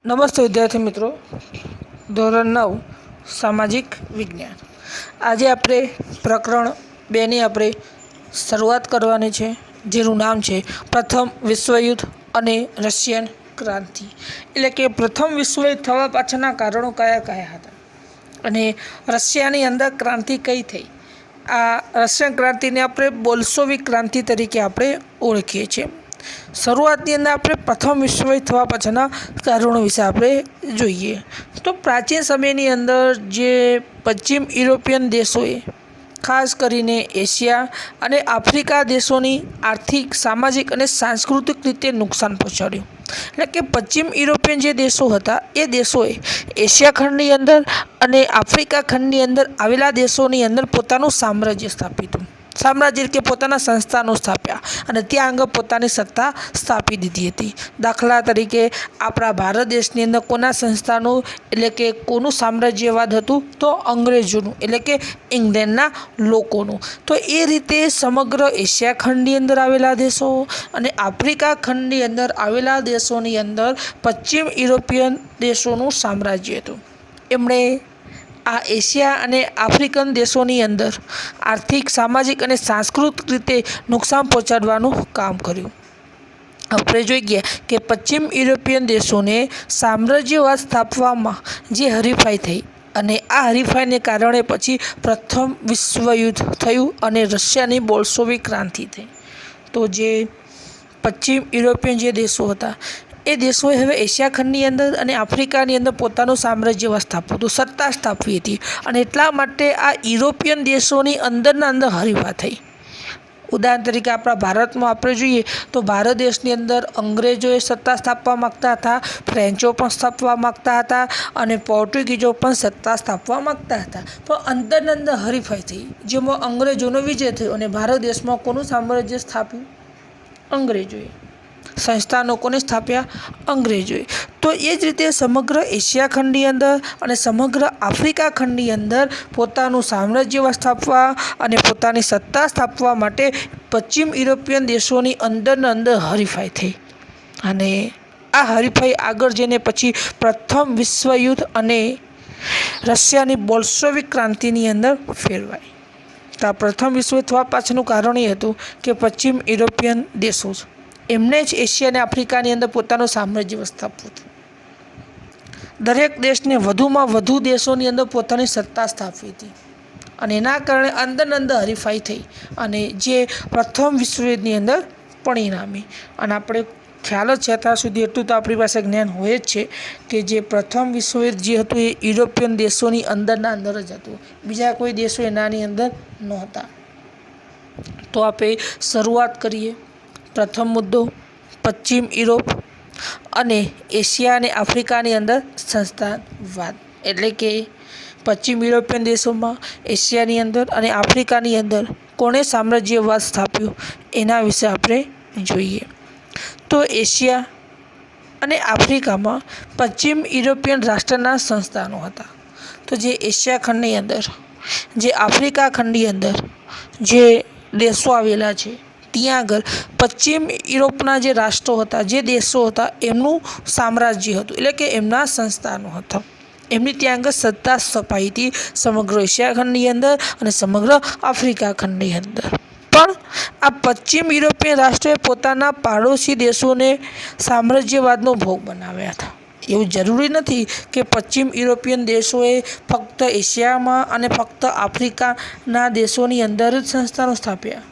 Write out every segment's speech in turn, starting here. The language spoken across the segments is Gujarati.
નમસ્તે વિદ્યાર્થી મિત્રો, ધોરણ 9 સામાજિક વિજ્ઞાન। આજે આપણે પ્રકરણ 2ની આપણે શરૂઆત કરવાની છે, જેનું નામ છે પ્રથમ વિશ્વયુદ્ધ અને રશિયન ક્રાંતિ। એટલે કે પ્રથમ વિશ્વયુદ્ધ થવા પાછળના કારણો કયા કયા હતા અને રશિયાની અંદર ક્રાંતિ કઈ થઈ। આ રશિયન ક્રાંતિને આપણે બોલ્શેવિક ક્રાંતિ તરીકે આપણે ઓળખીએ છીએ। શરૂઆતની અંદર આપણે પ્રથમ વિશ્વયુદ્ધ થવા પાછળના કારણો વિશે આપણે જોઈએ તો પ્રાચીન સમયની અંદર જે પશ્ચિમ યુરોપિયન દેશોએ ખાસ કરીને એશિયા અને આફ્રિકા દેશોની આર્થિક, સામાજિક અને સાંસ્કૃતિક રીતે નુકસાન પહોંચાડ્યું। એટલે કે પશ્ચિમ યુરોપિયન જે દેશો હતા એ દેશોએ એશિયા ખંડની અંદર અને આફ્રિકા ખંડની અંદર આવેલા દેશોની અંદર પોતાનું સામ્રાજ્ય સ્થાપ્યું। સામ્રાજ્ય કે પોતાના સંસ્થાનો સ્થાપ્યા અને ત્યાં આગળ પોતાની સત્તા સ્થાપી દીધી હતી। દાખલા તરીકે આપણા ભારત દેશની અંદર કોના સંસ્થાનો એટલે કે કોનું સામ્રાજ્યવાદ હતું તો અંગ્રેજોનું, એટલે કે ઇંગ્લેન્ડના લોકોનું। તો એ રીતે સમગ્ર એશિયા ખંડની અંદર આવેલા દેશો અને આફ્રિકા ખંડની અંદર આવેલા દેશોની અંદર પશ્ચિમ યુરોપિયન દેશોનું સામ્રાજ્ય હતું। એમણે આ એશિયા અને આફ્રિકન દેશોની અંદર આર્થિક, સામાજિક અને સાંસ્કૃતિક રીતે નુકસાન પહોંચાડવાનું કામ કર્યું। આપણે જોઈએ કે પશ્ચિમ યુરોપિયન દેશોને સામ્રાજ્યવાદ સ્થાપવામાં જે હરીફાઈ થઈ અને આ હરીફાઈને કારણે પછી પ્રથમ વિશ્વયુદ્ધ થયું અને રશિયાની બોલ્શેવિક ક્રાંતિ થઈ। તો જે પશ્ચિમ યુરોપિયન જે દેશો હતા એ દેશોએ હવે એશિયા ખંડની અંદર અને આફ્રિકાની અંદર પોતાનું સામ્રાજ્યવાદ સ્થાપ્યું હતું, સત્તા સ્થાપવી હતી અને એટલા માટે આ યુરોપિયન દેશોની અંદરના અંદર હરીફા થઈ। ઉદાહરણ તરીકે આપણા ભારતમાં આપણે જોઈએ તો ભારત દેશની અંદર અંગ્રેજોએ સત્તા સ્થાપવા માગતા હતા, ફ્રેન્ચો પણ સ્થાપવા માગતા હતા અને પોર્ટુગીઝો પણ સત્તા સ્થાપવા માગતા હતા। તો અંદરના અંદર હરીફાઈ થઈ, જેમાં અંગ્રેજોનો વિજય થયો અને ભારત દેશમાં કોનું સામ્રાજ્ય સ્થાપ્યું? અંગ્રેજોએ। સંસ્થાનો કોને સ્થાપ્યા? અંગ્રેજોએ। તો એ જ રીતે સમગ્ર એશિયા ખંડની અંદર અને સમગ્ર આફ્રિકા ખંડની અંદર પોતાનું સામ્રાજ્ય સ્થાપવા અને પોતાની સત્તા સ્થાપવા માટે પશ્ચિમ યુરોપિયન દેશોની અંદરના અંદર હરીફાઈ થઈ અને આ હરીફાઈ આગળ જઈને પછી પ્રથમ વિશ્વયુદ્ધ અને રશિયાની બોલ્શેવિક ક્રાંતિની અંદર ફેરવાઈ। તો આ પ્રથમ વિશ્વયુદ્ધ થવા પાછળનું કારણ એ હતું કે પશ્ચિમ યુરોપિયન દેશો એમને જ એશિયા અને આફ્રિકાની અંદર પોતાનું સામ્રાજ્ય સ્થાપવું હતું। દરેક દેશને વધુમાં વધુ દેશોની અંદર પોતાની સત્તા સ્થાપવી હતી અને એના કારણે અંદર હરીફાઈ થઈ અને જે પ્રથમ વિશ્વયુદ્ધની અંદર પરિણામી। અને આપણે ખ્યાલ જ છે ત્યાં સુધી એટલું તો આપણી પાસે જ્ઞાન હોય જ છે કે જે પ્રથમ વિશ્વયુદ્ધ જે હતું એ યુરોપિયન દેશોની અંદરના અંદર જ હતું, બીજા કોઈ દેશો એનાની અંદર નહોતા। તો આપણે શરૂઆત કરીએ। પ્રથમ મુદ્દો પશ્ચિમ યુરોપ અને એશિયા અને આફ્રિકાની અંદર સંસ્થાનવાદ, એટલે કે પશ્ચિમ યુરોપિયન દેશોમાં, એશિયાની અંદર અને આફ્રિકાની અંદર કોણે સામ્રાજ્યવાદ સ્થાપ્યું એના વિશે આપણે જોઈએ। તો એશિયા અને આફ્રિકામાં પશ્ચિમ યુરોપિયન રાષ્ટ્રના સંસ્થાનો હતા। તો જે એશિયા ખંડની અંદર, જે આફ્રિકા ખંડની અંદર જે દેશો આવેલા છે ત્યાં આગળ પશ્ચિમ યુરોપના જે રાષ્ટ્રો હતા, જે દેશો હતા એમનું સામ્રાજ્ય હતું, એટલે કે એમના સંસ્થાનો હતા। એમની ત્યાં આગળ સત્તા સ્થપાઈ હતી સમગ્ર એશિયા ખંડની અંદર અને સમગ્ર આફ્રિકા ખંડની અંદર। પણ આ પશ્ચિમ યુરોપિયન રાષ્ટ્રોએ પોતાના પાડોશી દેશોને સામ્રાજ્યવાદનો ભોગ બનાવ્યા હતા। એવું જરૂરી નથી કે પશ્ચિમ યુરોપિયન દેશોએ ફક્ત એશિયામાં અને ફક્ત આફ્રિકાના દેશોની અંદર જ સંસ્થાનો સ્થાપ્યા।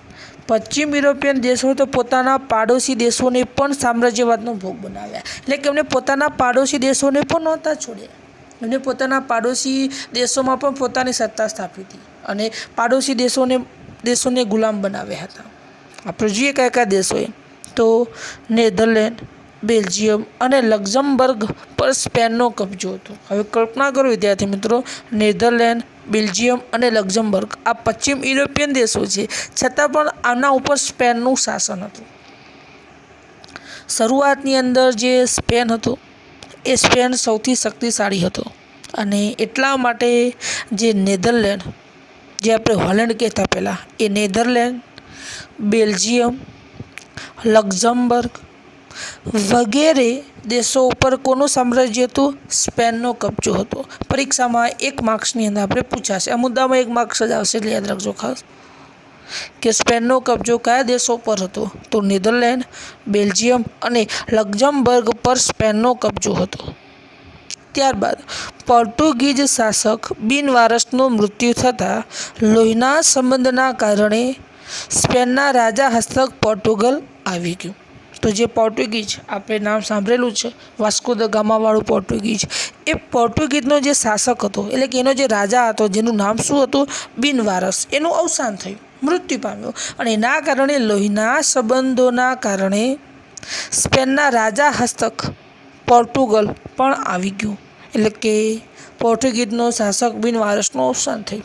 પશ્ચિમ યુરોપિયન દેશોએ તો પોતાના પાડોશી દેશોને પણ સામ્રાજ્યવાદનો ભોગ બનાવ્યા, એટલે કે એમને પોતાના પાડોશી દેશોને પણ નહોતા છોડ્યા। એમને પોતાના પાડોશી દેશોમાં પણ પોતાની સત્તા સ્થાપી હતી અને પાડોશી દેશોને ગુલામ બનાવ્યા હતા। આપણે જોઈએ કયા કયા દેશોએ તો નેધરલેન્ડ, બેલ્જિયમ અને લક્ઝમબર્ગ પર સ્પેનનો કબજો હતો। હવે કલ્પના કરો વિદ્યાર્થી મિત્રો, નેધરલેન્ડ, બેલ્જિયમ અને લક્ઝમબર્ગ આ પશ્ચિમ યુરોપિયન દેશો છે, છતાં પણ આના ઉપર સ્પેનનું શાસન હતું। શરૂઆતની અંદર જે સ્પેન હતો એ સ્પેન સૌથી શક્તિશાળી હતો અને એટલા માટે જે નેધરલેન્ડ, જે આપણે હોલેન્ડ કહેતા પહેલાં, એ નેધરલેન્ડ, બેલ્જિયમ, લક્ઝમબર્ગ વગેરે દેશો ઉપર કોનું સામ્રાજ્ય હતું? સ્પેનનો કબજો હતો. પરીક્ષામાં 1 માર્ક્સની અંદર આપણે પૂછાશે. આ મુદ્દામાં 1 માર્ક્સ જ આવશે, એટલે યાદ રાખજો ખાસ કે સ્પેનનો કબજો કયા દેશો પર હતો? તો નેધરલેન્ડ, બેલ્જિયમ અને લક્ઝમબર્ગ પર સ્પેનનો કબજો હતો. ત્યારબાદ પોર્ટુગીઝ શાસક બિનવારસનું મૃત્યુ થતાં લોહીના સંબંધના કારણે સ્પેનના રાજા હસ્તક પોર્ટુગલ આવી ગયું. તો જે પોર્ટુગીઝ આપણે નામ સાંભળેલું છે, વાસ્કો દ ગામાવાળું પોર્ટુગીઝ, એ પોર્ટુગીઝનો જે શાસક હતો, એટલે કે એનો જે રાજા હતો, જેનું નામ શું હતું? બિનવારસ, એનું અવસાન થયું, મૃત્યુ પામ્યો. અને એના કારણે લોહીના સંબંધોના કારણે સ્પેનના રાજા હસ્તક પોર્ટુગલ પણ આવી ગયું. એટલે કે પોર્ટુગીઝનો શાસક બિનવારસનું અવસાન થયું.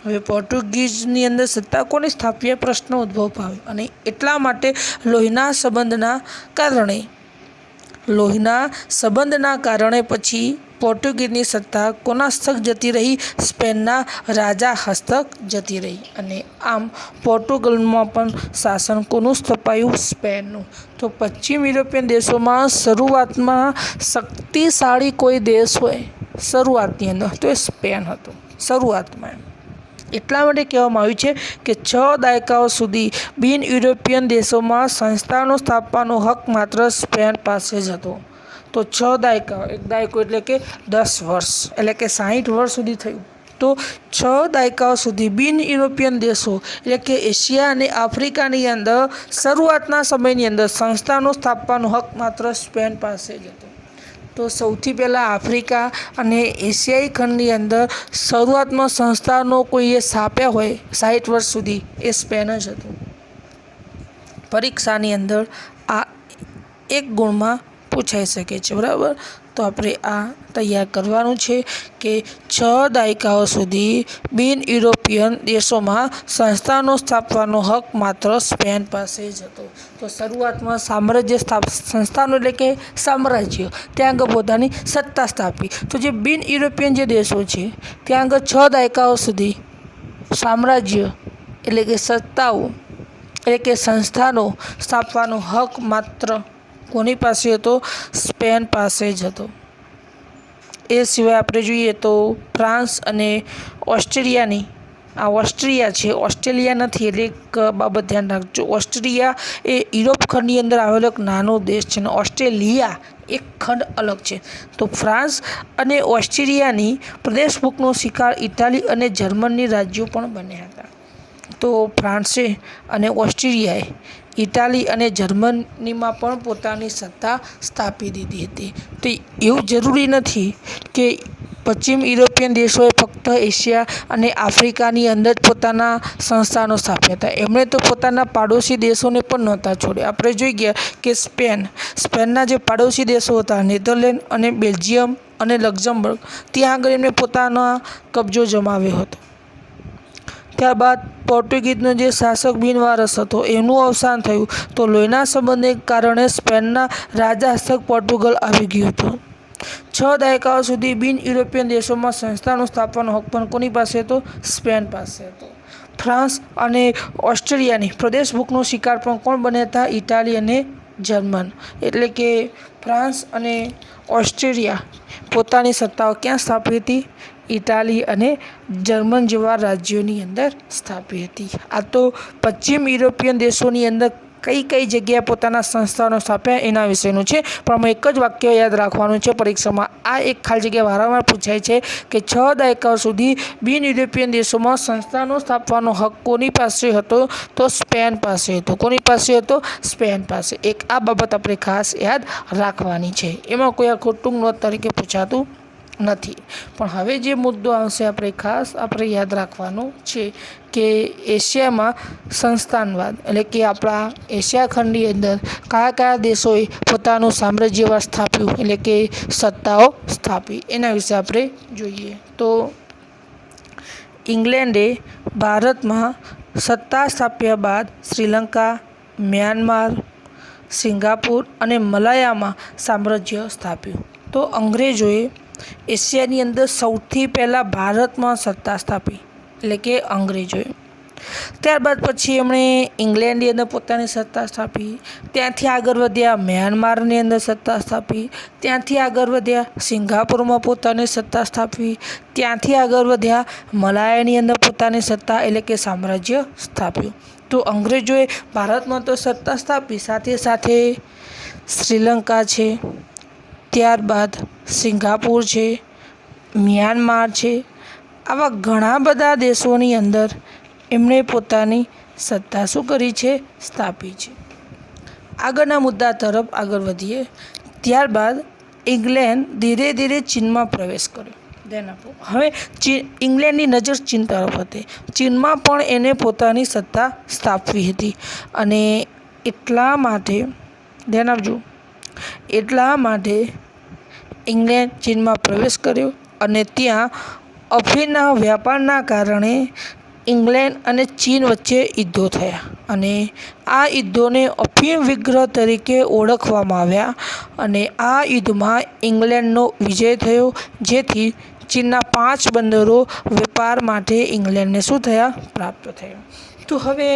હવે પોર્ટુગીઝની અંદર સત્તા કોને સ્થાપીએ? પ્રશ્ન ઉદ્ભવ પામ્યો. અને એટલા માટે લોહીના સંબંધના કારણે પછી પોર્ટુગીઝની સત્તા કોના હસ્તક જતી રહી? સ્પેનના રાજા હસ્તક જતી રહી. અને આમ પોર્ટુગલમાં પણ શાસન કોનું સ્થપાયું? સ્પેનનું. તો પશ્ચિમ યુરોપિયન દેશોમાં શરૂઆતમાં શક્તિશાળી કોઈ દેશ હોય શરૂઆતની અંદર, તો એ સ્પેન હતો. શરૂઆતમાં એટલા માટે કહેવામાં આવ્યું છે કે 6 દાયકાઓ સુધી બિન યુરોપિયન દેશોમાં સંસ્થાનો સ્થાપવાનો હક માત્ર સ્પેન પાસે જ હતો. તો 6 દાયકાઓ, એક દાયકો એટલે કે 10 વર્ષ, એટલે કે 60 વર્ષ સુધી થયું. તો 6 દાયકાઓ સુધી બિન યુરોપિયન દેશો એટલે કે એશિયા અને આફ્રિકાની અંદર શરૂઆતના સમયની અંદર સંસ્થાનો સ્થાપવાનો હક માત્ર સ્પેન પાસે જ હતો. તો સૌથી પહેલાં આફ્રિકા અને એશિયાઈ ખંડની અંદર શરૂઆતમાં સંસ્થાનો કોઈએ સ્થાપ્યા હોય 60 વર્ષ સુધી, એ સ્પેન જ હતું. પરીક્ષાની અંદર આ 1 ગુણમાં પૂછાઈ શકે છે, બરાબર. તો આપણે આ તૈયાર કરવાનું છે કે 6 દાયકાઓ સુધી બિન યુરોપિયન દેશોમાં સંસ્થાનો સ્થાપવાનો હક માત્ર સ્પેન પાસે જ હતો. તો શરૂઆતમાં સંસ્થાનો એટલે કે સામ્રાજ્ય, ત્યાં આગળ પોતાની સત્તા સ્થાપી. તો જે બિન યુરોપિયન જે દેશો છે, ત્યાં આગળ 6 દાયકાઓ સુધી સામ્રાજ્ય એટલે કે સત્તાઓ એટલે કે સંસ્થાનો સ્થાપવાનો હક માત્ર કોની પાસે હતો? સ્પેન પાસે જ હતો. એ સિવાય આપણે જોઈએ તો ફ્રાન્સ અને ઓસ્ટ્રિયા છે, ઓસ્ટ્રેલિયા નથી, એટલે એક બાબત ધ્યાન રાખજો. ઓસ્ટ્રિયા એ યુરોપ ખંડની અંદર આવેલો એક નાનો દેશ છે, અને ઓસ્ટ્રેલિયા એક ખંડ અલગ છે. તો ફ્રાન્સ અને ઓસ્ટ્રિયાની પ્રદેશભુકનો શિકાર ઇટાલી અને જર્મની રાજ્યો પણ બન્યા હતા. તો ફ્રાન્સે અને ઓસ્ટ્રિયાએ ઇટાલી અને જર્મનીમાં પણ પોતાની સત્તા સ્થાપી દીધી હતી. તો એવું જરૂરી નથી કે પશ્ચિમ યુરોપિયન દેશોએ ફક્ત એશિયા અને આફ્રિકાની અંદર જ પોતાના સંસ્થાનો સ્થાપ્યા હતા. એમણે તો પોતાના પાડોશી દેશોને પણ નહોતા છોડ્યા. આપણે જોઈ ગયા કે સ્પેનના જે પાડોશી દેશો હતા, નેધરલેન્ડ અને બેલ્જિયમ અને લક્ઝમબર્ગ, ત્યાં આગળ એમણે પોતાનો કબજો જમાવ્યો હતો. ત્યારબાદ પોર્ટુગીઝનો જે શાસક બિનવારસ હતો, એનું અવસાન થયું. તો લોહીના સંબંધને કારણે સ્પેનના રાજા હસ્તક પોર્ટુગલ આવી ગયું હતું. 6 દાયકાઓ સુધી બિન યુરોપિયન દેશોમાં સંસ્થાનો સ્થાપવાનો હક પણ કોની પાસે હતો? સ્પેન પાસે હતો. ફ્રાન્સ અને ઓસ્ટ્રિયાની પ્રદેશભુકનો શિકાર પણ કોણ બન્યા હતા? ઇટાલી અને જર્મન. એટલે કે ફ્રાન્સ અને ઓસ્ટ્રેલિયા પોતાની સત્તાઓ ક્યાં સ્થાપી હતી? ઇટાલી અને જર્મન જેવા રાજ્યોની અંદર સ્થાપી હતી. આ તો પશ્ચિમ યુરોપિયન દેશોની અંદર કઈ કઈ જગ્યાએ પોતાના સંસ્થાનો સ્થાપ્યા એના વિશેનું છે. પણ અમે એક જ વાક્ય યાદ રાખવાનું છે પરીક્ષામાં. આ એક ખાલી જગ્યા વારંવાર પૂછાય છે કે 6 દાયકાઓ સુધી બિન યુરોપિયન દેશોમાં સંસ્થાનો સ્થાપવાનો હક કોની પાસે હતો? તો સ્પેન પાસે હતો. કોની પાસે હતો? સ્પેન પાસે. એક આ બાબત આપણે ખાસ યાદ રાખવાની છે. એમાં કોઈ આ ખોટું નોંધ તરીકે પૂછાતું નથી. પણ હવે જે મુદ્દો આવશે આપણે યાદ રાખવાનો છે કે એશિયામાં સંસ્થાનવાદ એટલે કે આપણા એશિયા ખંડની અંદર કયા દેશોએ પોતાનું સામ્રાજ્યવાદ સ્થાપ્યું એટલે કે સત્તાઓ સ્થાપી, એના વિશે આપણે જોઈએ. તો ઇંગ્લેન્ડે ભારતમાં સત્તા સ્થાપ્યા બાદ શ્રીલંકા, મ્યાનમાર, સિંગાપુર અને મલાયામાં સામ્રાજ્ય સ્થાપ્યું. તો અંગ્રેજોએ એશિયાની અંદર સૌથી પહેલાં ભારતમાં સત્તા સ્થાપી, એટલે કે અંગ્રેજોએ. ત્યારબાદ પછી એમણે ઇંગ્લેન્ડની અંદર પોતાની સત્તા સ્થાપી, ત્યાંથી આગળ વધ્યા મ્યાનમારની અંદર સત્તા સ્થાપી, ત્યાંથી આગળ વધ્યા સિંગાપુરમાં પોતાની સત્તા સ્થાપી, ત્યાંથી આગળ વધ્યા મલાયાની અંદર પોતાની સત્તા એટલે કે સામ્રાજ્ય સ્થાપ્યું. તો અંગ્રેજોએ ભારતમાં તો સત્તા સ્થાપી, સાથે સાથે શ્રીલંકા છે, ત્યારબાદ સિંગાપુર છે, મ્યાનમાર છે, આવા ઘણા બધા દેશોની અંદર એમણે પોતાની સત્તા શું કરી છે? સ્થાપી છે. આગળના મુદ્દા તરફ આગળ વધીએ. ત્યારબાદ ઇંગ્લેન્ડ ધીરે ધીરે ચીનમાં પ્રવેશ કર્યો. ધ્યાન આપો. હવે ઇંગ્લેન્ડની નજર ચીન તરફ હતી. ચીનમાં પણ એને પોતાની સત્તા સ્થાપવી હતી અને એટલા માટે ધ્યાન આપજો, એટલા માટે ઇંગ્લેન્ડ ચીનમાં પ્રવેશ કર્યો અને ત્યાં અફીણના વ્યાપારના કારણે ઇંગ્લેન્ડ અને ચીન વચ્ચે યુદ્ધો થયા અને આ યુદ્ધોને અફીણ વિગ્રહ તરીકે ઓળખવામાં આવ્યા અને આ યુદ્ધમાં ઇંગ્લેન્ડનો વિજય થયો, જેથી ચીનના 5 બંદરો વેપાર માટે ઇંગ્લેન્ડને શું થયા? પ્રાપ્ત થયા. તો હવે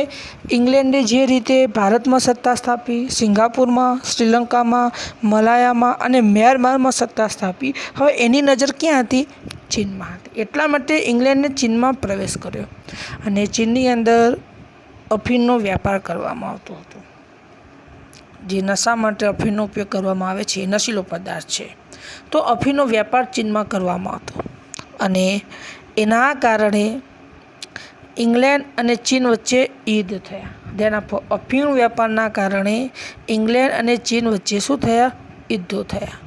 ઇંગ્લેન્ડે જે રીતે ભારતમાં સત્તા સ્થાપી, સિંગાપુરમાં, શ્રીલંકામાં, મલાયામાં અને મ્યાનમારમાં સત્તા સ્થાપી, હવે એની નજર ક્યાં હતી? ચીનમાં હતી. એટલા માટે ઇંગ્લેન્ડે ચીનમાં પ્રવેશ કર્યો અને ચીનની અંદર અફીણનો વ્યાપાર કરવામાં આવતો હતો. જે નશા માટે અફીણનો ઉપયોગ કરવામાં આવે છે એ નશીલો પદાર્થ છે. તો અફીણનો વ્યાપાર ચીનમાં કરવામાં આવતો અને એના કારણે ઇંગ્લેન્ડ અને ચીન વચ્ચે યુદ્ધ થયા. ધ્યાન આપો, અફીણ વ્યાપારના કારણે ઇંગ્લેન્ડ અને ચીન વચ્ચે શું થયા? યુદ્ધો થયા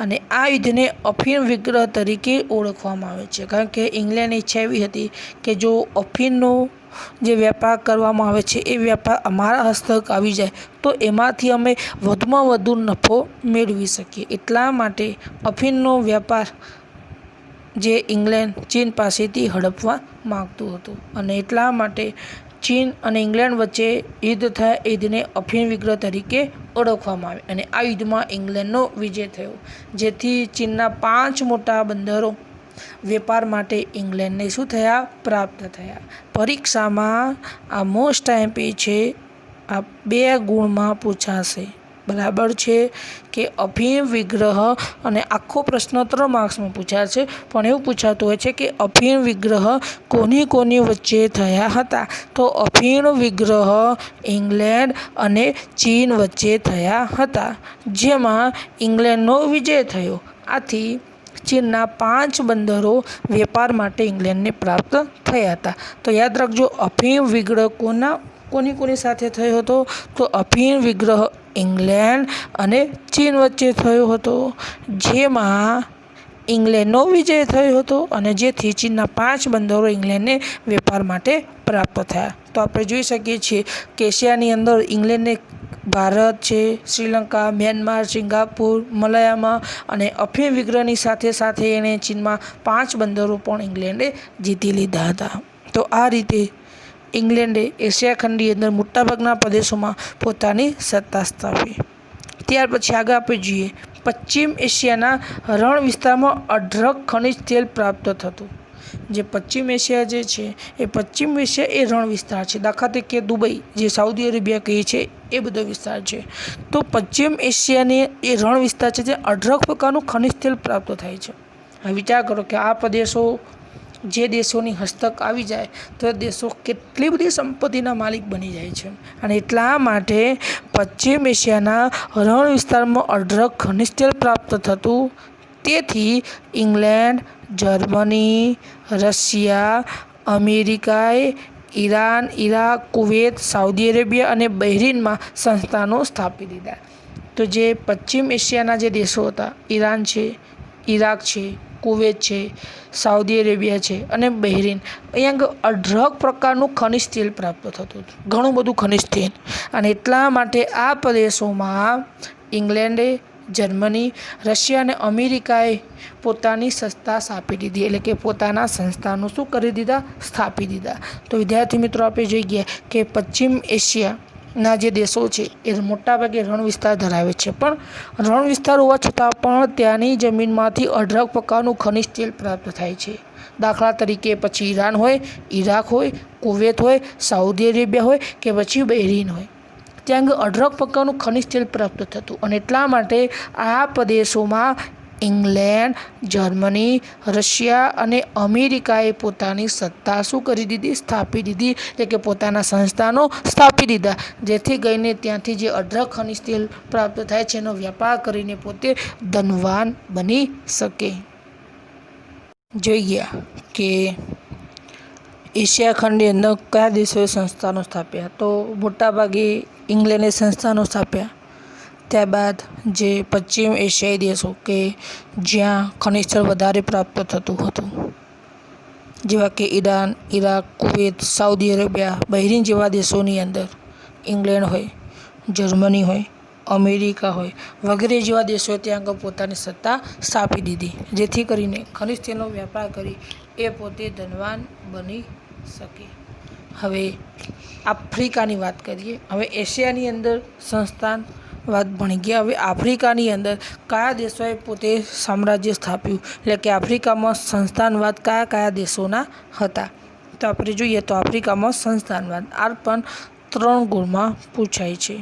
અને આ યુદ્ધને અફીણ વિગ્રહ તરીકે ઓળખવામાં આવે છે, કારણ કે ઇંગ્લેન્ડની ઈચ્છા એવી હતી કે જો અફીણનો જે વેપાર કરવામાં આવે છે એ વેપાર અમારા હસ્તક આવી જાય તો એમાંથી અમે વધુમાં વધુ નફો મેળવી શકીએ. એટલા માટે અફીણનો વેપાર જે ઇંગ્લેન્ડ ચીન પાસેથી હડપવા માગતું હતું અને એટલા માટે ચીન અને ઇંગ્લેન્ડ વચ્ચે યુદ્ધ થયા. યુદ્ધને અફીણ વિગ્રહ તરીકે ઓળખવામાં આવે અને આ યુદ્ધમાં ઇંગ્લેન્ડનો વિજય થયો, જેથી ચીનના 5 મોટા બંદરો વેપાર માટે ઇંગ્લેન્ડને શું થયા? પ્રાપ્ત થયા. પરીક્ષામાં આ મોસ્ટ આઈએમપી છે, આ 2 ગુણમાં પૂછાશે. બરાબર છે કે અફીણ વિગ્રહ અને આખો પ્રશ્ન 3 માર્ક્સમાં પૂછાશે, પણ એવું પૂછાતું હોય છે કે અફીણ વિગ્રહ કોની કોની વચ્ચે થયા હતા? તો અફીણ વિગ્રહ ઇંગ્લેન્ડ અને ચીન વચ્ચે થયા હતા, જેમાં ઇંગ્લેન્ડનો વિજય થયો. આથી ચીનના 5 બંદરો વેપાર માટે ઇંગ્લેન્ડને પ્રાપ્ત થયા હતા. તો યાદ રાખજો, અફીણ વિગ્રહ કોની કોની સાથે થયો હતો? તો અફીણ વિગ્રહ ઇંગ્લેન્ડ અને ચીન વચ્ચે થયો હતો, જેમાં ઇંગ્લેન્ડનો વિજય થયો હતો અને જેથી ચીનના 5 બંદરો ઇંગ્લેન્ડને વેપાર માટે પ્રાપ્ત થયા. તો આપણે જોઈ શકીએ છીએ કે એશિયાની અંદર ઇંગ્લેન્ડને ભારત છે, શ્રીલંકા, મ્યાનમાર, સિંગાપુર, મલાયામાં અને અફીણ વિગ્રહની સાથે સાથે એણે ચીનમાં 5 બંદરો પણ ઇંગ્લેન્ડે જીતી લીધા હતા. તો આ રીતે ઇંગ્લેન્ડે એશિયા ખંડની અંદર મોટાભાગના પ્રદેશોમાં પોતાની સત્તા સ્થાપી. ત્યાર પછી આગળ આપણે જોઈએ, પશ્ચિમ એશિયાના રણ વિસ્તારમાં અઢળક ખનિજ તેલ પ્રાપ્ત થતું. જે પશ્ચિમ એશિયા જે છે એ પશ્ચિમ એશિયા એ રણ વિસ્તાર છે. દાખલા તરીકે દુબઈ જે સાઉદી અરેબિયા કહીએ છે એ બધો વિસ્તાર છે. તો પશ્ચિમ એશિયાની એ રણ વિસ્તાર છે, જે અઢળક પ્રકારનું ખનિજ તેલ પ્રાપ્ત થાય છે. હવે વિચાર કરો કે આ પ્રદેશો જે દેશોની હસ્તક આવી જાય તો દેશો કેટલી બધી સંપત્તિના માલિક બની જાય છે અને એટલા માટે પશ્ચિમ એશિયાના રણ વિસ્તારમાં અઢળક ખનિજ તેલ પ્રાપ્ત થતું. તેથી ઇંગ્લેન્ડ, જર્મની, રશિયા, અમેરિકાએ Iran, Iraq, Kuwait, Saudi Arabia અને બહેરીનમાં સંસ્થાનો સ્થાપી દીધા. તો જે પશ્ચિમ એશિયાના જે દેશો હતા, ઈરાન છે, ઈરાક છે, કુવેત છે, સાઉદી અરેબિયા છે અને બહેરીન, અહીંયા અઢળક પ્રકારનું ખનિજ તેલ પ્રાપ્ત થતું હતું, ઘણું બધું ખનિજ તેલ. અને એટલા માટે આ પ્રદેશોમાં ઇંગ્લેન્ડે, જર્મની, રશિયા અને અમેરિકાએ પોતાની સત્તા સ્થાપી દીધી, એટલે કે પોતાના સંસ્થાનો શું કરી દીધા? સ્થાપી દીધા. તો વિદ્યાર્થી મિત્રો, આપણે જોઈ ગયા કે પશ્ચિમ એશિયા ના જે દેશો છે એ મોટાભાગે રણ વિસ્તાર ધરાવે છે, પણ રણ વિસ્તાર હોવા છતાં પણ ત્યાંની જમીનમાંથી અઢળક પ્રકારનું ખનિજ તેલ પ્રાપ્ત થાય છે. દાખલા તરીકે પછી ઈરાન હોય, ઈરાક હોય, કુવેત હોય, સાઉદી અરેબિયા હોય કે પછી બહેરીન હોય, ત્યાં આગળ અઢળક પ્રકારનું ખનિજ તેલ પ્રાપ્ત થતું. અને એટલા માટે આ પ્રદેશોમાં ઇંગ્લેન્ડ, જર્મની, રશિયા અને અમેરિકાએ પોતાની સત્તા શું કરી દીધી? સ્થાપી દીધી, એટલે કે પોતાના સંસ્થાનો સ્થાપી દીધા, જેથી કરીને ત્યાંથી જે અઢળક ખનિજ તેલ પ્રાપ્ત થાય છે એનો વ્યાપાર કરીને પોતે ધનવાન બની શકે. જોઈએ કે એશિયા ખંડની અંદર કયા દેશોએ સંસ્થાનો સ્થાપ્યા? તો મોટાભાગે ઇંગ્લેન્ડે સંસ્થાનો સ્થાપ્યા. ત્યારબાદ જે પશ્ચિમ એશિયાઈ દેશો કે જ્યાં ખનિજ તેલ વધારે પ્રાપ્ત થતું હતું, જેવા કે Iran, Iraq, Kuwait, Saudi Arabia, Bahrain જેવા દેશોની અંદર ઇંગ્લેન્ડ હોય, જર્મની હોય, અમેરિકા હોય વગેરે જેવા દેશોએ ત્યાં આગળ પોતાની સત્તા સ્થાપી દીધી, જેથી કરીને ખનિજ તેલનો વ્યાપાર કરી એ પોતે ધનવાન બની શકે. હવે આફ્રિકાની વાત કરીએ. હવે એશિયાની અંદર સંસ્થાન વાત ભણી ગયા. હવે આફ્રિકાની અંદર કયા દેશોએ પોતે સામ્રાજ્ય સ્થાપ્યું, એટલે કે આફ્રિકામાં સંસ્થાનવાદ કયા કયા દેશોના હતા? તો આપણે જોઈએ તો આફ્રિકામાં સંસ્થાનવાદ આ પણ 3 ગુણમાં પૂછાય છે.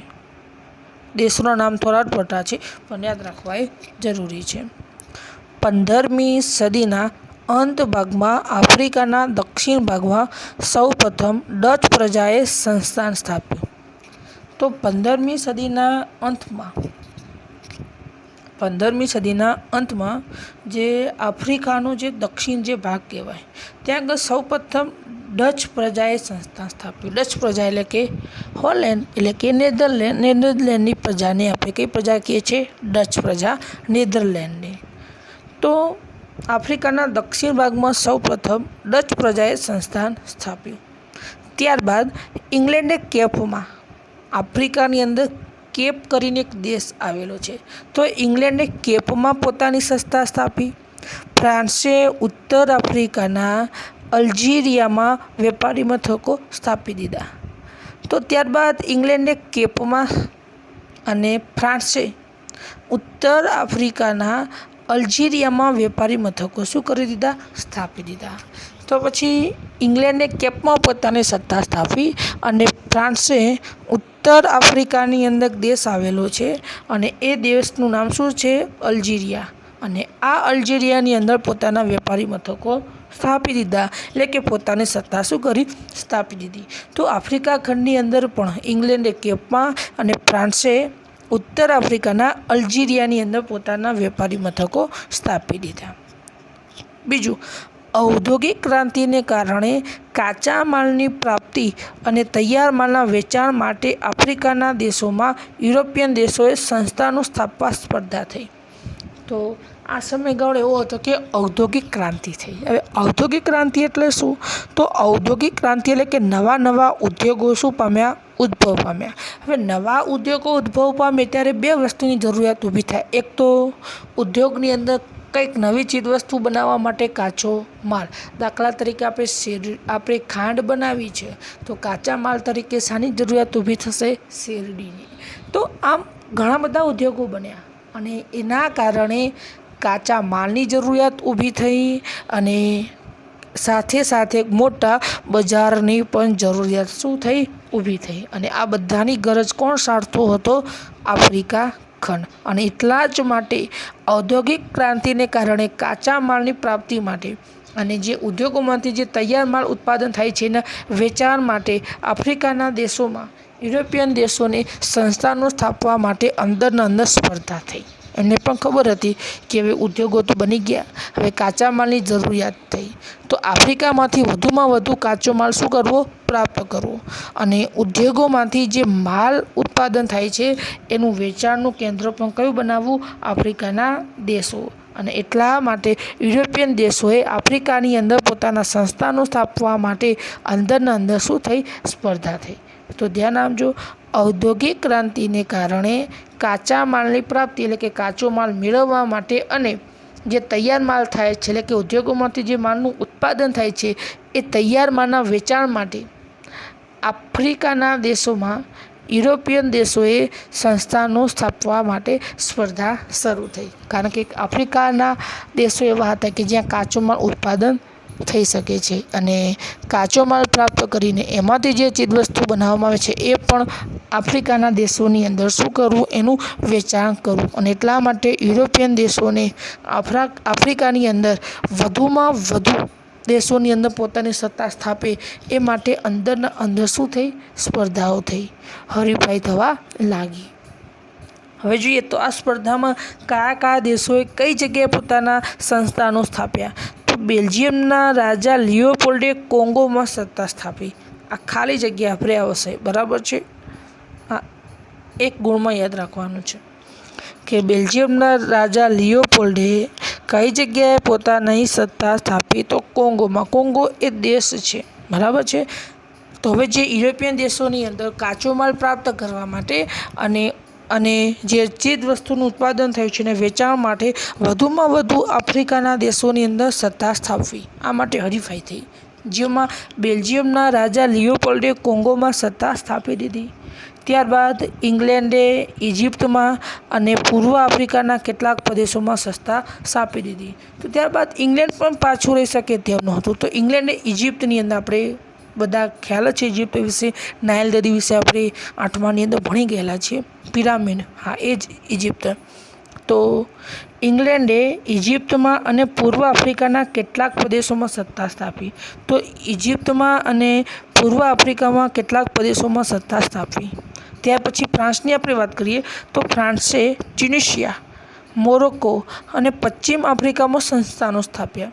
દેશોના નામ થોડા અટપટા છે પણ યાદ રાખવા એ જરૂરી છે. 15મી સદીના અંત ભાગમાં આફ્રિકાના દક્ષિણ ભાગમાં સૌપ્રથમ ડચ પ્રજાએ સંસ્થાન સ્થાપ્યું. તો 15મી સદીના અંતમાં જે આફ્રિકાનો જે દક્ષિણ જે ભાગ કહેવાય ત્યાં આગળ સૌપ્રથમ ડચ પ્રજાએ સંસ્થાન સ્થાપ્યું. ડચ પ્રજા એટલે કે હોલેન્ડ એટલે કે નેધરલેન્ડની પ્રજાને આપણે કઈ પ્રજા કહીએ છીએ? ડચ પ્રજા, નેધરલેન્ડની. તો આફ્રિકાના દક્ષિણ ભાગમાં સૌપ્રથમ ડચ પ્રજાએ સંસ્થાન સ્થાપ્યું. ત્યારબાદ ઇંગ્લેન્ડે કેપમાં, આફ્રિકાની અંદર કેપ કરીને એક દેશ આવેલો છે, તો ઇંગ્લેન્ડે કેપમાં પોતાની સત્તા સ્થાપી. ફ્રાન્સે ઉત્તર આફ્રિકાના અલ્જીરિયામાં વેપારી મથકો સ્થાપી દીધા. તો ત્યારબાદ ઇંગ્લેન્ડે કેપમાં અને ફ્રાન્સે ઉત્તર આફ્રિકાના અલ્જીરિયામાં વેપારી મથકો શું કરી દીધા? સ્થાપી દીધા. તો પછી ઇંગ્લેન્ડે કેપમાં પોતાની સત્તા સ્થાપી અને ફ્રાન્સે ઉત્તર આફ્રિકાની અંદર દેશ આવેલો છે અને એ દેશનું નામ શું છે? અલ્જીરિયા. અને આ અલ્જીરિયાની અંદર પોતાના વેપારી મથકો સ્થાપી દીધા, એટલે કે પોતાની સત્તા શું કરી? સ્થાપી દીધી. તો આફ્રિકા ખંડની અંદર પણ ઇંગ્લેન્ડે કેપમાં અને ફ્રાન્સે ઉત્તર આફ્રિકાના અલ્જીરિયાની અંદર પોતાના વેપારી મથકો સ્થાપી દીધા. બીજું, ઔદ્યોગિક ક્રાંતિને કારણે કાચા માલની પ્રાપ્તિ અને તૈયાર માલના વેચાણ માટે આફ્રિકાના દેશોમાં યુરોપિયન દેશોએ સંસ્થાનો સ્થાપવા સ્પર્ધા થઈ. તો આ સમયગાળો એવો હતો કે ઔદ્યોગિક ક્રાંતિ થઈ. હવે ઔદ્યોગિક ક્રાંતિ એટલે શું? તો ઔદ્યોગિક ક્રાંતિ એટલે કે નવા નવા ઉદ્યોગો શું પામ્યા? ઉદ્ભવ પામ્યા. હવે નવા ઉદ્યોગો ઉદ્ભવ પામે ત્યારે 2 વસ્તુની જરૂરિયાત ઊભી થાય. એક તો ઉદ્યોગની અંદર કંઈક નવી ચીજવસ્તુ બનાવવા માટે કાચો માલ. દાખલા તરીકે આપણે ખાંડ બનાવી છે તો કાચા માલ તરીકે શાની જરૂરિયાત ઊભી થશે? શેરડીની. તો આમ ઘણા બધા ઉદ્યોગો બન્યા અને એના કારણે કાચા માલની જરૂરિયાત ઊભી થઈ અને સાથે સાથે મોટા બજારની પણ જરૂરિયાત શું થઈ? ઊભી થઈ. અને આ બધાની ગરજ કોણ સારતો હતો? આફ્રિકા ખંડ. અને એટલા જ માટે ઔદ્યોગિક ક્રાંતિને કારણે કાચા માલની પ્રાપ્તિ માટે અને જે ઉદ્યોગોમાંથી જે તૈયાર માલ ઉત્પાદન થાય છે એના વેચાણ માટે આફ્રિકાના દેશોમાં યુરોપિયન દેશોને સંસ્થાનો સ્થાપવા માટે અંદરના અંદર સ્પર્ધા થઈ. એમને પણ ખબર હતી કે હવે ઉદ્યોગો તો બની ગયા, હવે કાચા માલની જરૂરિયાત થઈ. તો આફ્રિકામાંથી વધુમાં વધુ કાચો માલ શું કરવો? પ્રાપ્ત કરવો. અને ઉદ્યોગોમાંથી જે માલ ઉત્પાદન થાય છે એનું વેચાણનું કેન્દ્ર પણ કયું બનાવવું? આફ્રિકાના દેશો. અને એટલા માટે યુરોપિયન દેશોએ આફ્રિકાની અંદર પોતાના સંસ્થાનો સ્થાપવા માટે અંદરના અંદર શું થઈ? સ્પર્ધા થઈ. તો ધ્યાન આપજો, ઔદ્યોગિક ક્રાંતિને કારણે કાચા માલની પ્રાપ્તિ એટલે કે કાચો માલ મેળવવા માટે અને જે તૈયાર માલ થાય છે એટલે કે ઉદ્યોગોમાંથી જે માલનું ઉત્પાદન થાય છે એ તૈયાર માલના વેચાણ માટે આફ્રિકાના દેશોમાં યુરોપિયન દેશોએ સંસ્થાનો સ્થાપવા માટે સ્પર્ધા શરૂ થઈ, કારણ કે આફ્રિકાના દેશો એવા હતા કે જ્યાં કાચો માલ ઉત્પાદન થઈ શકે છે અને કાચો માલ પ્રાપ્ત કરીને એમાંથી જે ચીજવસ્તુ બનાવવામાં આવે છે એ પણ આફ્રિકાના દેશોની અંદર શું કરવું, એનું વેચાણ કરવું. અને એટલા માટે યુરોપિયન દેશોને આફ્રિકાની અંદર વધુમાં વધુ દેશોની અંદર પોતાની સત્તા સ્થાપે એ માટે અંદરના અંદર શું થઈ, સ્પર્ધાઓ થઈ, હરીફાઈ થવા લાગી. હવે જોઈએ તો આ સ્પર્ધામાં કયા કયા દેશોએ કઈ જગ્યાએ પોતાના સંસ્થાનો સ્થાપ્યા. તો બેલ્જિયમના રાજા લિયોપોલ્ડે કોંગોમાં સત્તા સ્થાપી. આ ખાલી જગ્યા આપણે આવશે, બરાબર છે. આ એક ગુણમાં યાદ રાખવાનું છે કે બેલ્જિયમના રાજા લિયોપોલ્ડે કઈ જગ્યાએ પોતાની સત્તા સ્થાપી, તો કોંગોમાં. કોંગો એ દેશ છે, બરાબર છે. તો હવે જે યુરોપિયન દેશોની અંદર કાચો માલ પ્રાપ્ત કરવા માટે અને જે ચીજ વસ્તુનું ઉત્પાદન થયું છે એને વેચાણ માટે વધુમાં વધુ આફ્રિકાના દેશોની અંદર સત્તા સ્થાપવી, આ માટે હરીફાઈ થઈ, જેમાં બેલ્જિયમના રાજા લિયોપોલ્ડે કોંગોમાં સત્તા સ્થાપી દીધી. ત્યારબાદ ઇંગ્લેન્ડે ઇજિપ્તમાં અને પૂર્વ આફ્રિકાના કેટલાક પ્રદેશોમાં સત્તા સ્થાપી દીધી. તો ત્યારબાદ ઇંગ્લેન્ડ પણ પાછું રહી શકે તેમ નહોતું, તો ઇંગ્લેન્ડે ઇજિપ્તની અંદર આપણે બધા ખ્યાલ છે ઇજિપ્ત વિશે, નાઇલ નદી વિશે આપણે 8માની અંદર ભણી ગયેલા છીએ. પિરામિડ, હા એ જ ઇજિપ્ત. તો ઇંગ્લેન્ડે ઇજિપ્તમાં અને પૂર્વ આફ્રિકાના કેટલાક પ્રદેશોમાં સત્તા સ્થાપી. તો ઇજિપ્તમાં અને પૂર્વ આફ્રિકામાં કેટલાક પ્રદેશોમાં સત્તા સ્થાપી. ત્યાર પછી ફ્રાન્સની આપણે વાત કરીએ તો ફ્રાન્સે ટ્યુનિશિયા, મોરોક્કો અને પશ્ચિમ આફ્રિકામાં સંસ્થાનો સ્થાપ્યા.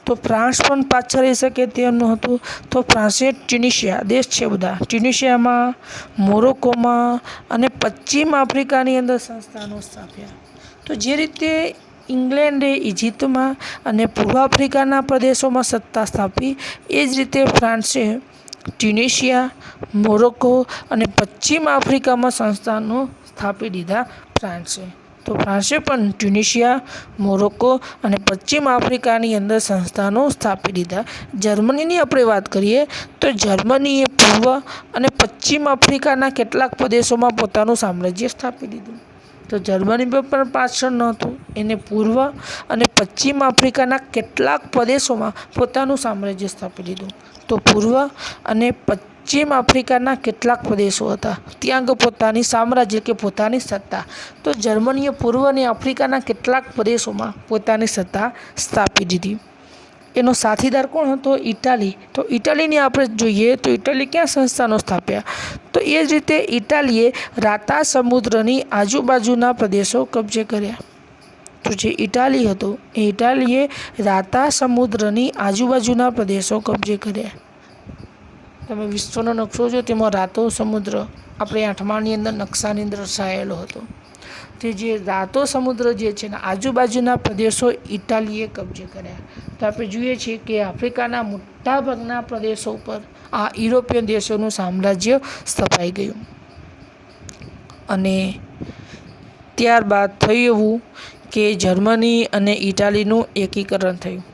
તો ફ્રાન્સ પણ પાછળ રહી શકે તેમ નહોતું, તો ફ્રાન્સે ટ્યુનિશિયા દેશ છે બધા, ટ્યુનિશિયામાં, મોરોક્કોમાં અને પશ્ચિમ આફ્રિકાની અંદર સંસ્થાનો સ્થાપ્યા. તો જે રીતે ઇંગ્લેન્ડે ઇજિપ્તમાં અને પૂર્વ આફ્રિકાના પ્રદેશોમાં સત્તા સ્થાપી, એ જ રીતે ફ્રાન્સે ટ્યુનિશિયા, મોરોક્કો અને પશ્ચિમ આફ્રિકામાં સંસ્થાનો સ્થાપી દીધા ફ્રાન્સે. તો ફ્રાન્સે પણ ટ્યુનિશિયા, મોરોક્કો અને પશ્ચિમ આફ્રિકાની અંદર સંસ્થાનો સ્થાપી દીધા. જર્મનીની આપણે વાત કરીએ તો જર્મનીએ પૂર્વ અને પશ્ચિમ આફ્રિકાના કેટલાક પ્રદેશોમાં પોતાનું સામ્રાજ્ય સ્થાપી દીધું. તો જર્મની પણ પાછળ નહોતું, એને પૂર્વ અને પશ્ચિમ આફ્રિકાના કેટલાક પ્રદેશોમાં પોતાનું સામ્રાજ્ય સ્થાપી દીધું. તો પૂર્વ અને પશ્ચિમ આફ્રિકાના કેટલાક પ્રદેશો હતા, ત્યાં આગળ પોતાની સામ્રાજ્ય કે પોતાની સત્તા. તો જર્મનીએ પૂર્વ અને આફ્રિકાના કેટલાક પ્રદેશોમાં પોતાની સત્તા સ્થાપી દીધી. એનો સાથીદાર કોણ હતો? ઇટાલી. તો ઇટાલીની આપણે જોઈએ તો ઇટાલી ક્યાં સંસ્થાનો સ્થાપ્યા? તો એ જ રીતે ઇટાલીએ રાતા સમુદ્રની આજુબાજુના પ્રદેશો કબજે કર્યા. તો જે ઇટાલી હતો એ ઇટાલીએ રાતા સમુદ્રની આજુબાજુના પ્રદેશો કબજે કર્યા. તમે વિશ્વનો નકશો જો તેમાં રાતો સમુદ્ર આપણે 8માની અંદર નકશાની અંદર દર્શાવેલો હતો. તે જે રાતો સમુદ્ર જે છે ને આજુબાજુના પ્રદેશો ઇટાલીએ કબજે કર્યા. તો આપણે જોઈએ છીએ કે આફ્રિકાના મોટાભાગના પ્રદેશો ઉપર આ યુરોપિયન દેશોનું સામ્રાજ્ય સ્થપાઈ ગયું. અને ત્યારબાદ થયું એવું કે જર્મની અને ઇટાલીનું એકીકરણ થયું.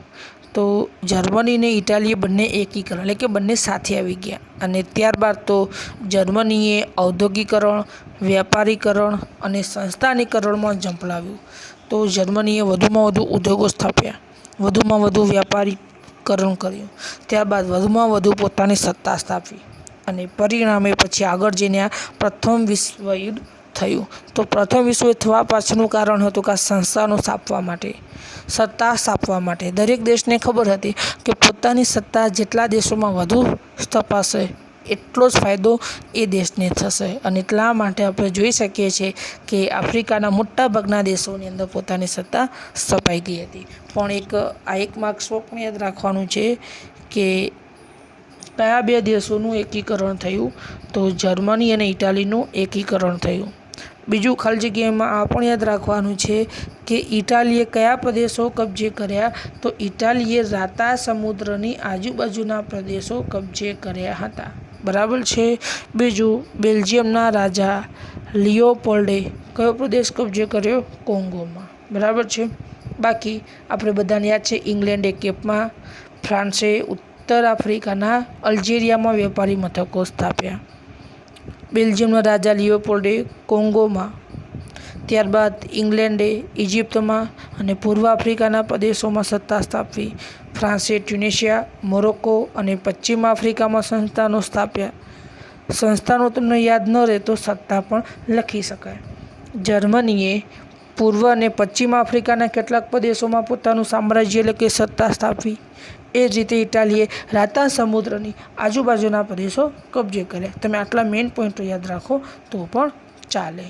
તો જર્મની અને ઇટાલીએ બંને એકીકરણ એટલે કે બંને સાથે આવી ગયા. અને ત્યારબાદ તો જર્મનીએ ઔદ્યોગિકરણ, વ્યાપારીકરણ અને સંસ્થાનીકરણમાં ઝંપલાવ્યું. તો જર્મનીએ વધુમાં વધુ ઉદ્યોગો સ્થાપ્યા, વધુમાં વધુ વ્યાપારીકરણ કર્યું, ત્યારબાદ વધુમાં વધુ પોતાની સત્તા સ્થાપી અને પરિણામે પછી આગળ જઈને આ પ્રથમ વિશ્વયુદ્ધ થયું. તો પ્રથમ વિશ્વયુદ્ધ થવા પાછળનું કારણ હતું કે આ સંસ્થાનો સ્થાપવા માટે, સત્તા સ્થાપવા માટે દરેક દેશને ખબર હતી કે પોતાની સત્તા જેટલા દેશોમાં વધુ સ્થપાશે એટલો જ ફાયદો એ દેશને થશે. અને એટલા માટે આપણે જોઈ શકીએ છીએ કે આફ્રિકાના મોટાભાગના દેશોની અંદર પોતાની સત્તા સ્થપાઈ ગઈ હતી. પણ એક માર્ક્સમાં પણ યાદ રાખવાનું છે કે કયા બે દેશોનું એકીકરણ થયું? તો જર્મની અને ઇટાલીનું એકીકરણ થયું. બીજું ખાલી જગ્યામાં આ પણ યાદ રાખવાનું છે કે ઇટાલીએ કયા પ્રદેશો કબજે કર્યા? તો ઇટાલીએ રાતા સમુદ્રની આજુબાજુના પ્રદેશો કબજે કર્યા હતા. બરાબર છે. બીજું, બેલ્જિયમના રાજા લિયોપોલ્ડે કયો પ્રદેશ કબજે કર્યો? કોંગોમાં. બરાબર છે. બાકી આપણે બધાને યાદ છે ઇંગ્લેન્ડે કેપમાં, ફ્રાન્સે ઉત્તર આફ્રિકાના અલ્જેરિયામાં વેપારી મથકો સ્થાપ્યા. બેલ્જિયમના રાજા લિયોપોલ્ડે કોંગોમાં, ત્યારબાદ ઇંગ્લેન્ડે ઇજિપ્તમાં અને પૂર્વ આફ્રિકાના પ્રદેશોમાં સત્તા સ્થાપવી. ફ્રાન્સે ટ્યુનિશિયા, મોરોક્કો અને પશ્ચિમ આફ્રિકામાં સંસ્થાનો સ્થાપ્યા. સંસ્થાનો તમને યાદ ન રહે તો સત્તા પણ લખી શકાય. જર્મનીએ પૂર્વ અને પશ્ચિમ આફ્રિકાના કેટલાક પ્રદેશોમાં પોતાનું સામ્રાજ્ય એટલે કે સત્તા સ્થાપી. એ જ રીતે ઇટાલીએ રાતા સમુદ્રની આજુબાજુના પ્રદેશો કબજે કર્યા. તમે આટલા મેઇન પોઈન્ટો યાદ રાખો તો પણ ચાલે.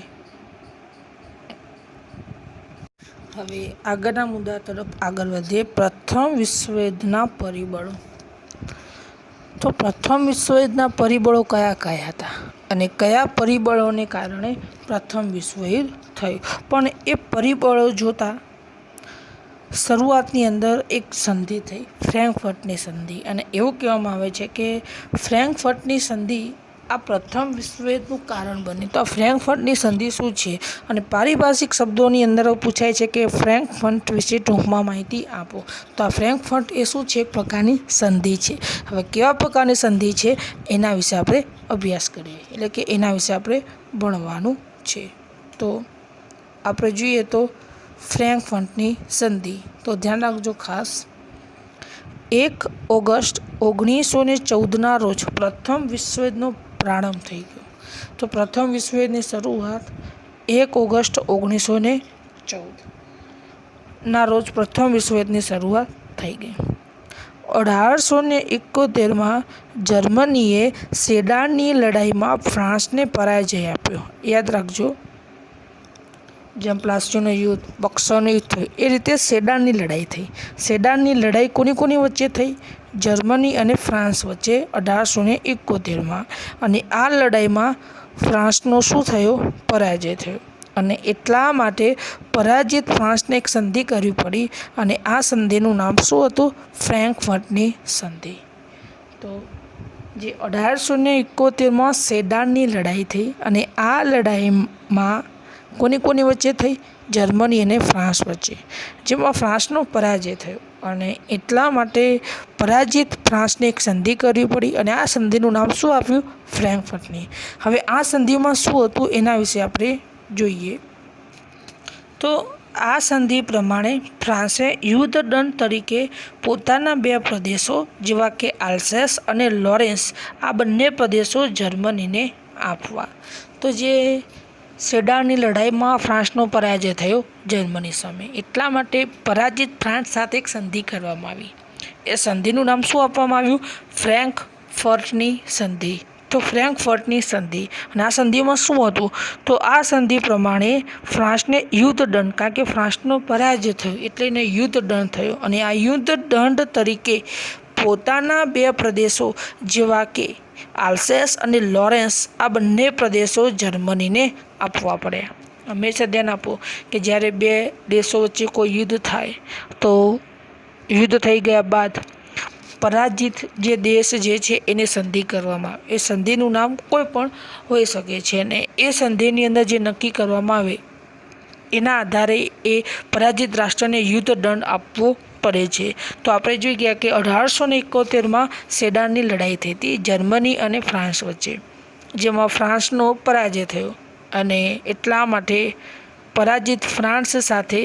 હવે આગળના મુદ્દા તરફ આગળ વધીએ. પ્રથમ વિશ્વયુદ્ધના પરિબળો. તો પ્રથમ વિશ્વયુદ્ધના પરિબળો કયા કયા હતા અને કયા પરિબળોને કારણે પ્રથમ વિશ્વયુદ્ધ થયું? પણ એ પરિબળો જોતાં શરૂઆતની અંદર એક સંધિ થઈ, ફ્રેન્કફર્ટની સંધિ. અને એવું કહેવામાં આવે છે કે ફ્રેન્કફર્ટની સંધિ આ પ્રથમ વિશ્વયુદ્ધનું કારણ બની. તો આ ફ્રેન્કફર્ટની સંધિ શું છે? અને પારિભાષિક શબ્દોની અંદર પૂછાય છે કે ફ્રેન્કફર્ટ વિશે ટૂંકમાં માહિતી આપો. તો આ ફ્રેન્કફર્ટ એ શું છે? એક પ્રકારની સંધિ છે. હવે કેવા પ્રકારની સંધિ છે એના વિશે આપણે અભ્યાસ કરીએ, એટલે કે એના વિશે આપણે ભણવાનું છે. તો આપણે જોઈએ તો ફ્રેન્કફર્ટની સંધિ, તો ધ્યાન રાખજો ખાસ. 1 ઓગસ્ટ 1914ના રોજ પ્રથમ વિશ્વયુદ્ધનો પ્રારંભ થઈ ગયો. તો પ્રથમ વિશ્વયુદ્ધની શરૂઆત 1 ઓગસ્ટ 1914ના રોજ પ્રથમ વિશ્વયુદ્ધની શરૂઆત થઈ ગઈ. 1871માં જર્મનીએ સેડાનની લડાઈમાં ફ્રાન્સને પરાજય આપ્યો. યાદ રાખજો, જેમ પ્લાસીનું યુદ્ધ, બક્સરનું યુદ્ધ થયું, એ રીતે સેડાનની લડાઈ થઈ. સેડાનની લડાઈ કોની વચ્ચે થઈ? જર્મની અને ફ્રાન્સ વચ્ચે 1871માં. અને આ લડાઈમાં ફ્રાન્સનો શું થયો? પરાજય થયો. અને એટલા માટે પરાજિત ફ્રાન્સને એક સંધિ કરવી પડી. અને આ સંધિનું નામ શું હતું? ફ્રેન્કફર્ટની સંધિ. તો જે 1871માં સેડાનની લડાઈ થઈ અને આ લડાઈમાં કોની વચ્ચે થઈ? જર્મની અને ફ્રાન્સ વચ્ચે, જેમાં ફ્રાન્સનો પરાજય થયો. અને એટલા માટે પરાજિત ફ્રાન્સને એક સંધિ કરવી પડી અને આ સંધિનું નામ શું આપ્યું? ફ્રેન્કફર્ટની. હવે આ સંધિમાં શું હતું એના વિશે આપણે જોઈએ. તો આ સંધિ પ્રમાણે ફ્રાન્સે યુદ્ધ દંડ તરીકે પોતાના 2 પ્રદેશો જેવા કે આલ્સેસ અને લોરેન્સ, આ બંને પ્રદેશો જર્મનીને આપવા. તો જે સેડાનની લડાઈમાં ફ્રાન્સનો પરાજય થયો જર્મની સામે, એટલા માટે પરાજિત ફ્રાન્સ સાથે એક સંધિ કરવામાં આવી. એ સંધિનું નામ શું આપવામાં આવ્યું? ફ્રેન્કફર્ટની સંધિ. તો ફ્રેન્કફર્ટની સંધિ. અને આ સંધિમાં શું હતું? તો આ સંધિ પ્રમાણે ફ્રાન્સને યુદ્ધ દંડ, કારણ કે ફ્રાન્સનો પરાજય થયો એટલે એને યુદ્ધ દંડ થયો. અને આ યુદ્ધ દંડ તરીકે પોતાના 2 પ્રદેશો જેવા કે આલ્સેસ અને લોરેન્સ, આ બંને પ્રદેશો જર્મનીને આપવા પડ્યા. હંમેશા ધ્યાન આપો કે જ્યારે 2 દેશો વચ્ચે કોઈ યુદ્ધ થાય તો યુદ્ધ થઈ ગયા બાદ પરાજિત જે દેશ જે છે એને સંધિ કરવામાં આવે. એ સંધિનું નામ કોઈ પણ હોઈ શકે છે. અને એ સંધિની અંદર જે નક્કી કરવામાં આવે એના આધારે એ પરાજિત રાષ્ટ્રને યુદ્ધ દંડ આપવો પડે છે. તો આપણે જોઈ ગયા કે 1871માં સેડાનની લડાઈ થઈ હતી જર્મની અને ફ્રાન્સ વચ્ચે, જેમાં ફ્રાન્સનો પરાજય થયો. અને એટલા માટે પરાજિત ફ્રાન્સ સાથે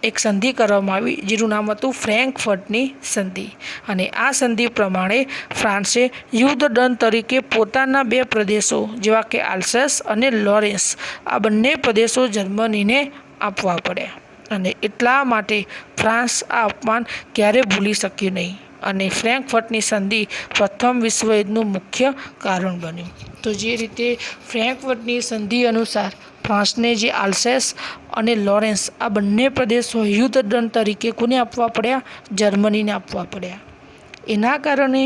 એક સંધિ કરવામાં આવી જેનું નામ હતું ફ્રેન્કફર્ટની સંધિ. અને આ સંધિ પ્રમાણે ફ્રાન્સે યુદ્ધ દંડ તરીકે પોતાના 2 પ્રદેશો જેવા કે આલ્સેસ અને લોરેન્સ, આ બંને પ્રદેશો જર્મનીને આપવા પડ્યા. અને એટલા માટે ફ્રાન્સ આ અપમાન ક્યારેય ભૂલી શક્યું નહીં. અને ફ્રેન્કફર્ટની સંધિ પ્રથમ વિશ્વયુદ્ધનું મુખ્ય કારણ બન્યું. તો જે રીતે ફ્રેન્કફર્ટની સંધિ અનુસાર ફ્રાન્સને જે આલ્સેસ અને લોરેન્સ, આ બંને પ્રદેશો યુદ્ધ દંડ તરીકે કોને આપવા પડ્યા? જર્મનીને આપવા પડ્યા. એના કારણે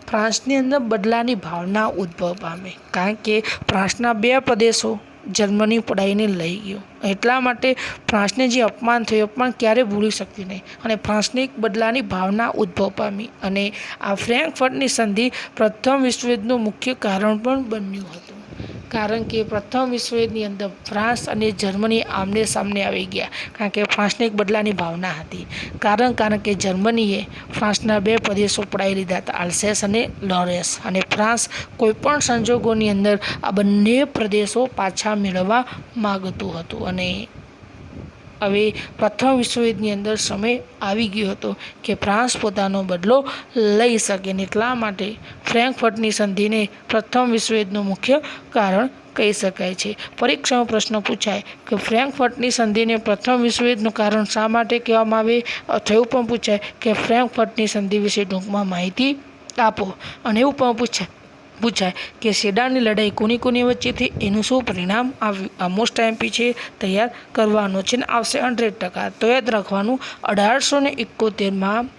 ફ્રાન્સની અંદર બદલાની ભાવના ઉદ્ભવ પામે, કારણ કે ફ્રાન્સના 2 પ્રદેશો જર્મની પડાવીને લઈ ગયો. એટલા માટે ફ્રાન્સને જે અપમાન થયું, અપમાન ક્યારેય ભૂલી શક્યું નહીં. અને ફ્રાન્સને એક બદલાની ભાવના ઉદ્ભવ પામી. અને આ ફ્રેન્કફર્ટની સંધિ પ્રથમ વિશ્વયુદ્ધનું મુખ્ય કારણ પણ બન્યું હતું. કારણ કે પ્રથમ વિશ્વયુદ્ધની અંદર ફ્રાન્સ અને જર્મની આમને સામને આવી ગયા, કારણ કે ફ્રાન્સને એક બદલાની ભાવના હતી. કારણ કે જર્મનીએ ફ્રાન્સના 2 પ્રદેશો પડાવી લીધા હતા, આલ્સેસ અને લોરેન્સ, અને ફ્રાન્સ કોઈપણ સંજોગોની અંદર આ બંને પ્રદેશો પાછા મેળવવા માગતું હતું. અને હવે પ્રથમ વિશ્વયુદ્ધની અંદર સમય આવી ગયો હતો કે ફ્રાન્સ પોતાનો બદલો લઈ શકે, ને એટલા માટે ફ્રેન્કફર્ટની સંધિને પ્રથમ વિશ્વયુદ્ધનું મુખ્ય કારણ કહી શકાય છે. પરીક્ષામાં પ્રશ્ન પૂછાય કે ફ્રેન્કફર્ટની સંધિને પ્રથમ વિશ્વયુદ્ધનું કારણ શા માટે કહેવામાં આવે, અથવા એવું પણ પૂછાય કે ફ્રેન્કફર્ટની સંધિ વિશે ટૂંકમાં માહિતી આપો. અને એવું પણ પૂછાય કે સેડાનની લડાઈ કોની વચ્ચે થઈ, એનું શું પરિણામ આવ્યું. આ મોસ્ટ આઈએમપી છે, તૈયાર કરવાનો છે, ને આવશે 100%. તો યાદ રાખવાનું, 1871માં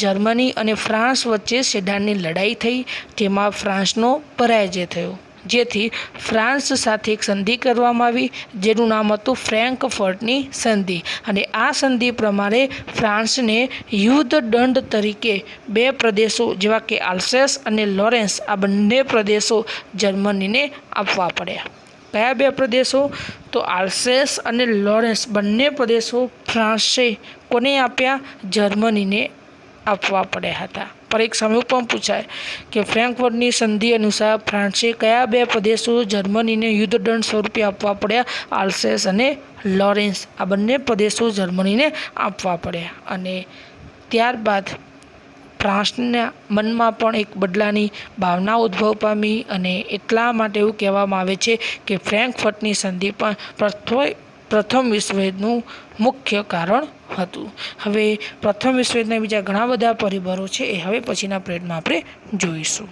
જર્મની અને ફ્રાન્સ વચ્ચે સેડાનની લડાઈ થઈ, જેમાં ફ્રાન્સનો પરાજય થયો, જેથી ફ્રાન્સ સાથે એક સંધિ કરવામાં આવી, જેનું નામ હતું ફ્રેન્કફર્ટની સંધિ. અને આ સંધિ પ્રમાણે ફ્રાન્સને યુદ્ધ દંડ તરીકે 2 પ્રદેશો જેવા કે આલ્સેસ અને લોરેન્સ, આ બંને પ્રદેશો જર્મનીને આપવા પડ્યા. કયા 2 પ્રદેશો? તો આલ્સેસ અને લોરેન્સ બંને પ્રદેશો ફ્રાન્સે કોને આપ્યા? જર્મનીને આપવા પડ્યા હતા. પરીક્ષામાં એવું પણ પૂછાય કે ફ્રેન્કફર્ટની સંધિ અનુસાર ફ્રાન્સે કયા 2 પ્રદેશો જર્મનીને યુદ્ધદંડ સ્વરૂપે આપવા પડ્યા? આલ્સેસ અને લોરેન્સ, આ બંને પ્રદેશો જર્મનીને આપવા પડ્યા. અને ત્યારબાદ ફ્રાન્સના મનમાં પણ એક બદલાની ભાવના ઉદ્ભવ પામી, અને એટલા માટે એવું કહેવામાં આવે છે કે ફ્રેન્કફર્ટની સંધિ પણ પ્રથમ વિશ્વયુદ્ધનું મુખ્ય કારણ હતું. હવે પ્રથમ વિશ્વયુદ્ધના બીજા ઘણા બધા પરિબળો છે, એ હવે પછીના પીરિયડમાં આપણે જોઈશું.